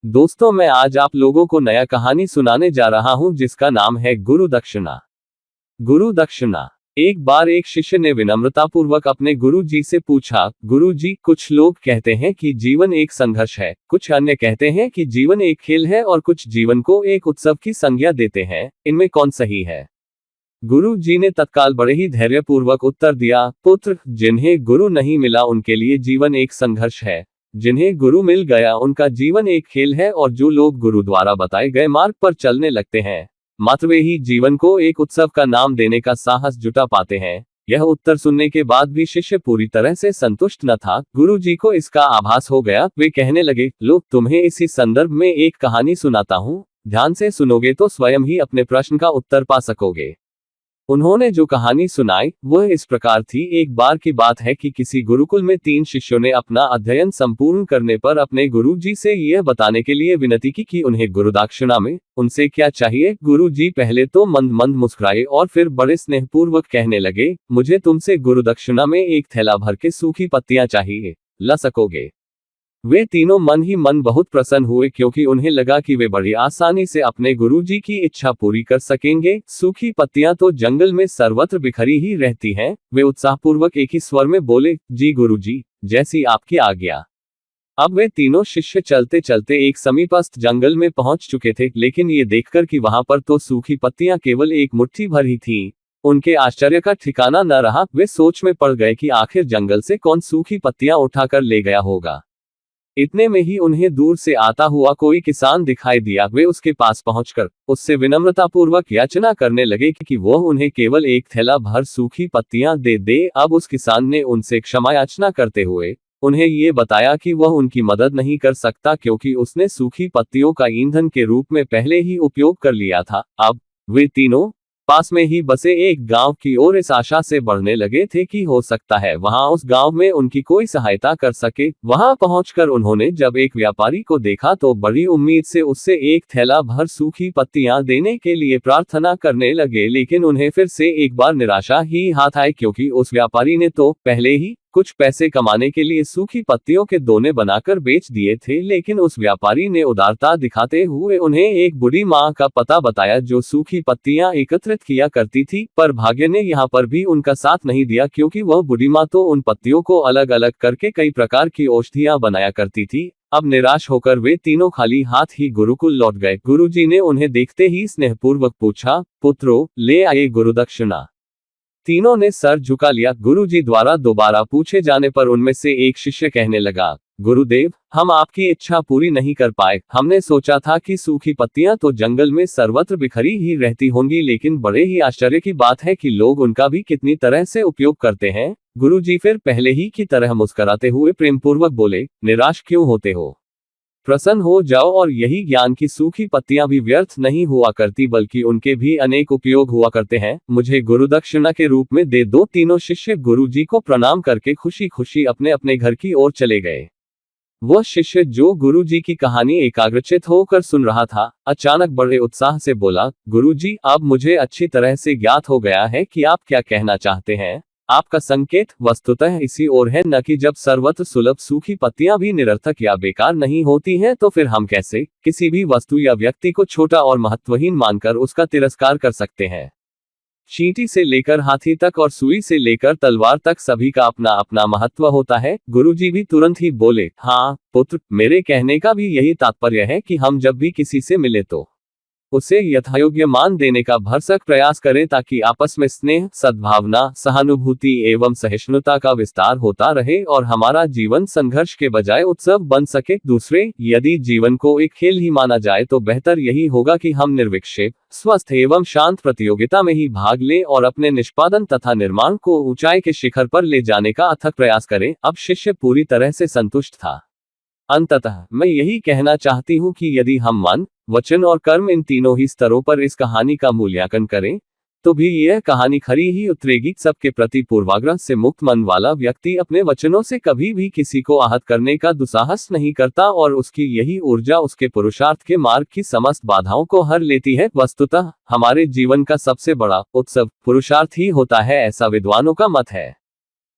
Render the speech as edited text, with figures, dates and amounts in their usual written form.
दोस्तों, मैं आज आप लोगों को नया कहानी सुनाने जा रहा हूं जिसका नाम है गुरु दक्षिणा। गुरु दक्षिणा। एक बार एक शिष्य ने विनम्रतापूर्वक अपने गुरु जी से पूछा, गुरु जी, कुछ लोग कहते हैं कि जीवन एक संघर्ष है, कुछ अन्य कहते हैं कि जीवन एक खेल है और कुछ जीवन को एक उत्सव की संज्ञा देते हैं, इनमें कौन सही है? गुरु जी ने तत्काल बड़े ही धैर्यपूर्वक उत्तर दिया, पुत्र, जिन्हें गुरु नहीं मिला उनके लिए जीवन एक संघर्ष है, जिन्हें गुरु मिल गया उनका जीवन एक खेल है, और जो लोग गुरु द्वारा बताए गए मार्ग पर चलने लगते हैं, मात्र वे ही जीवन को एक उत्सव का नाम देने का साहस जुटा पाते हैं। यह उत्तर सुनने के बाद भी शिष्य पूरी तरह से संतुष्ट न था। गुरु जी को इसका आभास हो गया। वे कहने लगे, लो, तुम्हें इसी संदर्भ में एक कहानी सुनाता हूँ, ध्यान से सुनोगे तो स्वयं ही अपने प्रश्न का उत्तर पा सकोगे। उन्होंने जो कहानी सुनाई वह इस प्रकार थी। एक बार की बात है कि किसी गुरुकुल में 3 शिष्यों ने अपना अध्ययन संपूर्ण करने पर अपने गुरु जी से यह बताने के लिए विनती की कि उन्हें गुरुदक्षिणा में उनसे क्या चाहिए। गुरु जी पहले तो मंद मंद मुस्कुराए और फिर बड़े स्नेहपूर्वक कहने लगे, मुझे तुमसे गुरुदक्षिणा में एक थैला भर के सूखी पत्तियां चाहिए, ला सकोगे? वे तीनों मन ही मन बहुत प्रसन्न हुए, क्योंकि उन्हें लगा कि वे बड़ी आसानी से अपने गुरुजी की इच्छा पूरी कर सकेंगे। सूखी पत्तियां तो जंगल में सर्वत्र बिखरी ही रहती हैं। वे उत्साहपूर्वक एक ही स्वर में बोले, जी गुरुजी, जैसी आपकी आज्ञा। अब वे तीनों शिष्य चलते चलते एक समीपस्थ जंगल में पहुंच चुके थे, लेकिन ये देखकर कि वहां पर तो सूखी पत्तियां केवल एक मुट्ठी भर ही थीं, उनके आश्चर्य का ठिकाना न रहा। वे सोच में पड़ गए कि आखिर जंगल से कौन सूखी पत्तियां उठाकर ले गया होगा। इतने में ही उन्हें दूर से आता हुआ कोई किसान दिखाई दिया। वे उसके पास पहुंचकर उससे विनम्रतापूर्वक याचना करने लगे कि वह उन्हें केवल एक थैला भर सूखी पत्तियां दे दे। अब उस किसान ने उनसे क्षमा याचना करते हुए उन्हें ये बताया कि वह उनकी मदद नहीं कर सकता, क्योंकि उसने सूखी पत्तियों का ईंधन के रूप में पहले ही उपयोग कर लिया था। अब वे तीनों पास में ही बसे एक गांव की ओर इस आशा से बढ़ने लगे थे कि हो सकता है वहां उस गांव में उनकी कोई सहायता कर सके। वहां पहुंचकर उन्होंने जब एक व्यापारी को देखा तो बड़ी उम्मीद से उससे एक थैला भर सूखी पत्तियां देने के लिए प्रार्थना करने लगे, लेकिन उन्हें फिर से एक बार निराशा ही हाथ आई, क्योंकि उस व्यापारी ने तो पहले ही कुछ पैसे कमाने के लिए सूखी पत्तियों के दोने बनाकर बेच दिए थे। लेकिन उस व्यापारी ने उदारता दिखाते हुए उन्हें एक बूढ़ी माँ का पता बताया जो सूखी पत्तियां एकत्रित किया करती थी। पर भाग्य ने यहाँ पर भी उनका साथ नहीं दिया, क्योंकि वह बूढ़ी माँ तो उन पत्तियों को अलग अलग करके कई प्रकार की औषधियां बनाया करती थी। अब निराश होकर वे तीनों खाली हाथ ही गुरुकुल लौट गए। गुरुजी ने उन्हें देखते ही स्नेहपूर्वक पूछा, पुत्रो, ले आए गुरुदक्षिणा? तीनों ने सर झुका लिया। गुरुजी द्वारा दोबारा पूछे जाने पर उनमें से एक शिष्य कहने लगा, गुरुदेव, हम आपकी इच्छा पूरी नहीं कर पाए। हमने सोचा था कि सूखी पत्तियां तो जंगल में सर्वत्र बिखरी ही रहती होंगी, लेकिन बड़े ही आश्चर्य की बात है कि लोग उनका भी कितनी तरह से उपयोग करते हैं। गुरुजी फिर पहले ही की तरह मुस्कुराते हुए प्रेमपूर्वक बोले, निराश क्यों होते हो? प्रसन्न हो जाओ, और यही ज्ञान की सूखी पत्तियां भी व्यर्थ नहीं हुआ करती, बल्कि उनके भी अनेक उपयोग हुआ करते हैं। मुझे गुरुदक्षिणा के रूप में दे दो। तीनों शिष्य गुरुजी को प्रणाम करके खुशी खुशी अपने अपने घर की ओर चले गए। वह शिष्य जो गुरुजी की कहानी एकाग्रचित होकर सुन रहा था, अचानक बड़े उत्साह से बोला, गुरुजी, अब मुझे अच्छी तरह से ज्ञात हो गया है कि आप क्या कहना चाहते हैं। आपका संकेत वस्तुतः इसी ओर है, न कि जब सर्वत्र सुलभ सूखी पत्तियां भी निरर्थक या बेकार नहीं होती हैं, तो फिर हम कैसे किसी भी वस्तु या व्यक्ति को छोटा और महत्वहीन मानकर उसका तिरस्कार कर सकते हैं। चींटी से लेकर हाथी तक और सुई से लेकर तलवार तक सभी का अपना अपना महत्व होता है। गुरुजी भी तुरंत ही बोले, हाँ पुत्र, मेरे कहने का भी यही तात्पर्य है कि हम जब भी किसी से मिले तो उसे यथायोग्य मान देने का भरसक प्रयास करें, ताकि आपस में स्नेह, सद्भावना, सहानुभूति एवं सहिष्णुता का विस्तार होता रहे और हमारा जीवन संघर्ष के बजाय उत्सव बन सके। दूसरे, यदि जीवन को एक खेल ही माना जाए तो बेहतर यही होगा कि हम निर्विक्षेप, स्वस्थ एवं शांत प्रतियोगिता में ही भाग लें और अपने निष्पादन तथा निर्माण को ऊंचाई के शिखर पर ले जाने का अथक प्रयास करें। अब शिष्य पूरी तरह से संतुष्ट था। अंततः मैं यही कहना चाहती हूँ कि यदि हम मन, वचन और कर्म इन तीनों ही स्तरों पर इस कहानी का मूल्यांकन करें, तो भी यह कहानी खरी ही उतरेगी। सबके प्रति पूर्वाग्रह से मुक्त मन वाला व्यक्ति अपने वचनों से कभी भी किसी को आहत करने का दुस्साहस नहीं करता, और उसकी यही ऊर्जा उसके पुरुषार्थ के मार्ग की समस्त बाधाओं को हर लेती है। वस्तुतः हमारे जीवन का सबसे बड़ा उत्सव पुरुषार्थ ही होता है, ऐसा विद्वानों का मत है।